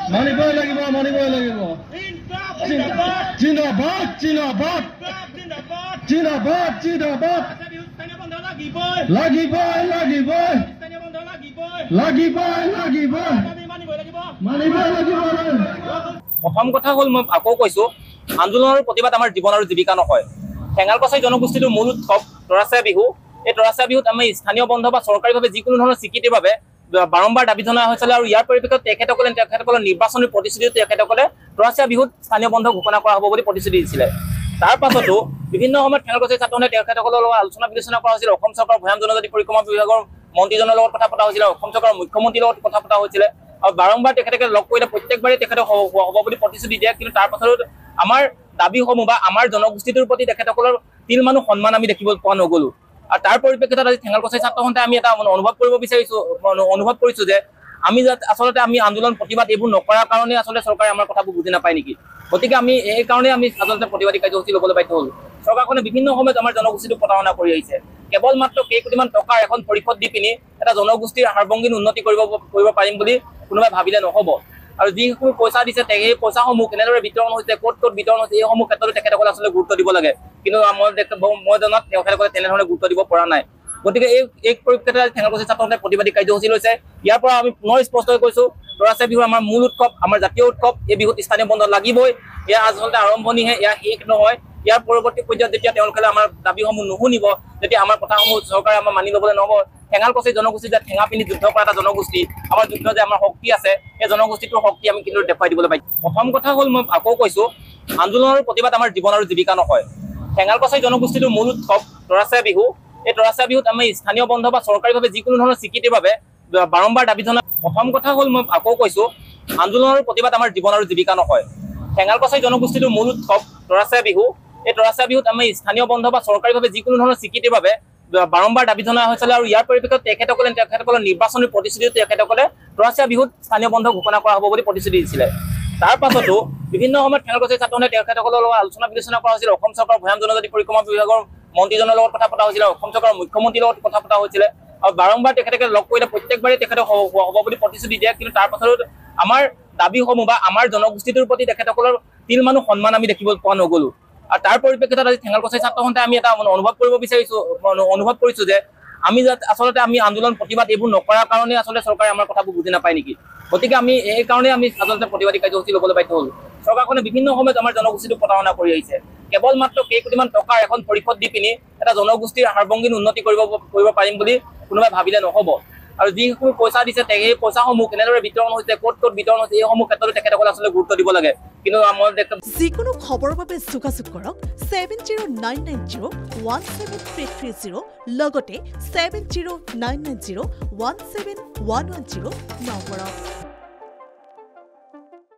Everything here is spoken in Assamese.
মানিবই লাগিব জিন্দাবাদ জিন্দাবাদ জিন্দাবাদ জিন্দাবাদ লাগিবই মানিবই লাগিব প্ৰথম কথা হ'ল মই আকৌ কৈছো আন্দোলনৰ প্ৰতিবাদ আমাৰ জীৱন আৰু জীৱিকা নহয় ঠেঙালকছাৰী জনগোষ্ঠীটোৰ মূল উৎসৱ তৰাচীয়া বিহু এই তৰাচীয়া বিহুত আমি স্থানীয় বন্ধ বা চৰকাৰীভাৱে যিকোনো ধৰণৰ স্বীকৃতিৰ বাবে বাৰম্বাৰ দাবী জনোৱা হৈছিল আৰু ইয়াৰ পৰিপ্ৰেক্ষিতত তেখেতসকলে নিৰ্বাচনী প্ৰতিশ্ৰুতি তেখেতসকলে তৰাচীয়া বিহুত স্থানীয় বন্ধ ঘোষণা কৰা হ'ব বুলি প্ৰতিশ্ৰুতি দিছিলে তাৰ পাছতো বিভিন্ন সময়ত ঠেঙালকছাৰী ছাত্ৰসন্থাই তেখেতসকলৰ লগত আলোচনা বিবেচনা কৰা হৈছিল অসম চৰকাৰৰ ভৈয়াম জনজাতি পৰিক্ৰমা বিভাগৰ মন্ত্ৰীজনৰ লগত কথা পতা হৈছিল অসম চৰকাৰৰ মুখ্যমন্ত্ৰীৰ লগত কথা পতা হৈছিলে আৰু বাৰম্বাৰ তেখেতকে লগ কৰিলে প্ৰত্যেকবাৰে তেখেতে হ'ব বুলি প্ৰতিশ্ৰুতি দিয়ে কিন্তু তাৰ পাছত আমাৰ দাবীসমূহ বা আমাৰ জনগোষ্ঠীটোৰ প্ৰতি তেখেতসকলৰ তিল মানুহ সন্মান আমি দেখিব পোৱা নগলো আৰু তাৰ পৰিপ্ৰেক্ষিতত আজি ঠেঙালকছাৰী ছাত্ৰসন্থাই আমি এটা অনুভৱ কৰিছো যে আমি আচলতে আমি আন্দোলন প্ৰতিবাদ এইবোৰ নকৰাৰ কাৰণে আচলতে চৰকাৰে আমাৰ কথাবোৰ বুজি নাপায় নেকি গতিকে আমি এই কাৰণে আমি আচলতে প্ৰতিবাদী কাৰ্যসূচী ল'বলৈ বাধ্য হলো চৰকাৰখনে বিভিন্ন সময়ত আমাৰ জনগোষ্ঠীটোক প্ৰতাৰণা কৰি আহিছে কেৱল মাত্ৰ কেইকোটিমান টকাৰ এখন পৰিষদ দি পিনি এটা জনগোষ্ঠীৰ সাৰ্বংগীন উন্নতি কৰিব পাৰিম বুলি কোনোবাই ভাবিলে নহ'ব আৰু যিসমূহ পইচা দিছে সেই পইচাসমূহ কেনেদৰে বিতৰণ হৈছে ক'ত বিতৰণ হৈছে এইসমূহ ক্ষেত্ৰতো তেখেতসকলে আচলতে গুৰুত্ব দিব লাগে কিন্তু মই জনাত তেখেতসকলে তেনেধৰণে গুৰুত্ব দিব পৰা নাই গতিকে এই পৰিপ্ৰেক্ষিতত ঠেঙালকছাৰী ছাত্ৰসন্থাই প্ৰতিবাদী কাৰ্যসূচী লৈছে ইয়াৰ পৰা আমি পুনৰ স্পষ্ট হৈ কৈছো তৰাচীয়া বিহু আমাৰ মূল উৎসৱ আমাৰ জাতীয় উৎসৱ এই বিহুত স্থানীয় বন্ধ লাগিবই এয়া আচলতে আৰম্ভণিহে এয়া শেষ নহয় ইয়াৰ পৰৱৰ্তী পৰ্যায়ত যেতিয়া তেওঁলোকে আমাৰ দাবীসমূহ নুশুনিব যেতিয়া আমাৰ কথাসমূহ চৰকাৰে আমাৰ মানি ল'বলৈ নহ'ব ঠেঙালকছাৰী জনগোষ্ঠী যে ঠেঙা পিন্ধি যুদ্ধ কৰা এটা জনগোষ্ঠী আমাৰ যুদ্ধ যে আমাৰ শক্তি আছে সেই জনগোষ্ঠীটোৰ শক্তি আমি কিন্তু দেখুৱাই দিবলৈ পাইছো প্ৰথম কথা হ'ল মই আকৌ কৈছো আন্দোলনৰ প্ৰতিবাদ আমাৰ জীৱন আৰু জীৱিকা নহয় ঠেঙালকছাৰী জনগোষ্ঠীটোৰ মূল উৎসৱ তৰাচীয়া বিহু এই তৰাচীয়া বিহুত আমি স্থানীয় বন্ধ বা চৰকাৰীভাৱে যিকোনো ধৰণৰ স্বীকৃতিৰ বাবে বাৰম্বাৰ দাবী জনোৱা প্ৰথম কথা হ'ল মই আকৌ কৈছো আন্দোলনৰ প্ৰতিবাদ আমাৰ জীৱন আৰু জীৱিকা নহয় ঠেঙালকছাৰী জনগোষ্ঠীটোৰ মূল উৎসৱ তৰাচীয়া বিহু এই তৰাচীয়া বিহুত আমি স্থানীয় বন্ধ বা চৰকাৰীভাৱে যিকোনো ধৰণৰ স্বীকৃতিৰ বাবে বাৰম্বাৰ দাবী জনোৱা হৈছিল আৰু ইয়াৰ পৰিপ্ৰেক্ষিতত তেখেতসকলৰ নিৰ্বাচনী প্ৰতিশ্ৰুতি তেখেতসকলে তৰাচীয়া বিহুত স্থানীয় বন্ধ ঘোষণা কৰা হ'ব বুলি প্ৰতিশ্ৰুতি দিছিলে তাৰ পাছতো বিভিন্ন সময়ত ঠেঙালকছাৰী ছাত্ৰসন্থাই তেখেতসকলৰ লগত আলোচনা বিবেচনা কৰা হৈছিল অসম চৰকাৰৰ ভৈয়াম জনজাতি পৰিক্ৰমা বিভাগৰ মন্ত্ৰীজনৰ লগত কথা পতা হৈছিল অসম চৰকাৰৰ মুখ্যমন্ত্ৰীৰ লগত কথা পতা হৈছিলে আৰু বাৰম্বাৰ তেখেতকে লগ কৰিলে প্ৰত্যেকবাৰে তেখেতে হ'ব বুলি প্ৰতিশ্ৰুতি দিয়ে কিন্তু তাৰ পাছত আমাৰ দাবীসমূহ বা আমাৰ জনগোষ্ঠীটোৰ প্ৰতি তেখেতসকলৰ তিল মানুহ সন্মান আমি দেখিব পোৱা নগলো আৰু তাৰ পৰিপ্ৰেক্ষিতত আজি ঠেঙালকছাৰী ছাত্ৰসন্থাই আমি এটা অনুভৱ কৰিছো যে আমি আচলতে আমি আন্দোলন প্ৰতিবাদ এইবোৰ নকৰাৰ কাৰণে আচলতে চৰকাৰে আমাৰ কথাবোৰ বুজি নাপায় নেকি গতিকে আমি এই কাৰণে আমি আচলতে প্ৰতিবাদী কাৰ্যসূচী ল'বলৈ বাধ্য হলো চৰকাৰখনে বিভিন্ন সময়ত আমাৰ জনগোষ্ঠীটোক প্ৰতাৰণা কৰি আহিছে কেৱল মাত্ৰ কেইকোটিমান টকাৰ এখন পৰিষদ দি পিনি এটা জনগোষ্ঠীৰ সাৰ্বংগীন উন্নতি কৰিব পাৰিম বুলি কোনোবাই ভাবিলে নহ'ব আৰু যিসমূহ পইচা দিছে সেই পইচাসমূহ কেনেদৰে বিতৰণ হৈছে ক'ত বিতৰণ হৈছে এইসমূহ ক্ষেত্ৰতো তেখেতসকলে আচলতে গুৰুত্ব দিব লাগে কিন্তু যিকোনো খবৰৰ বাবে যোগাযোগ কৰক 7099017330 লগতে 7099017110 নম্বৰত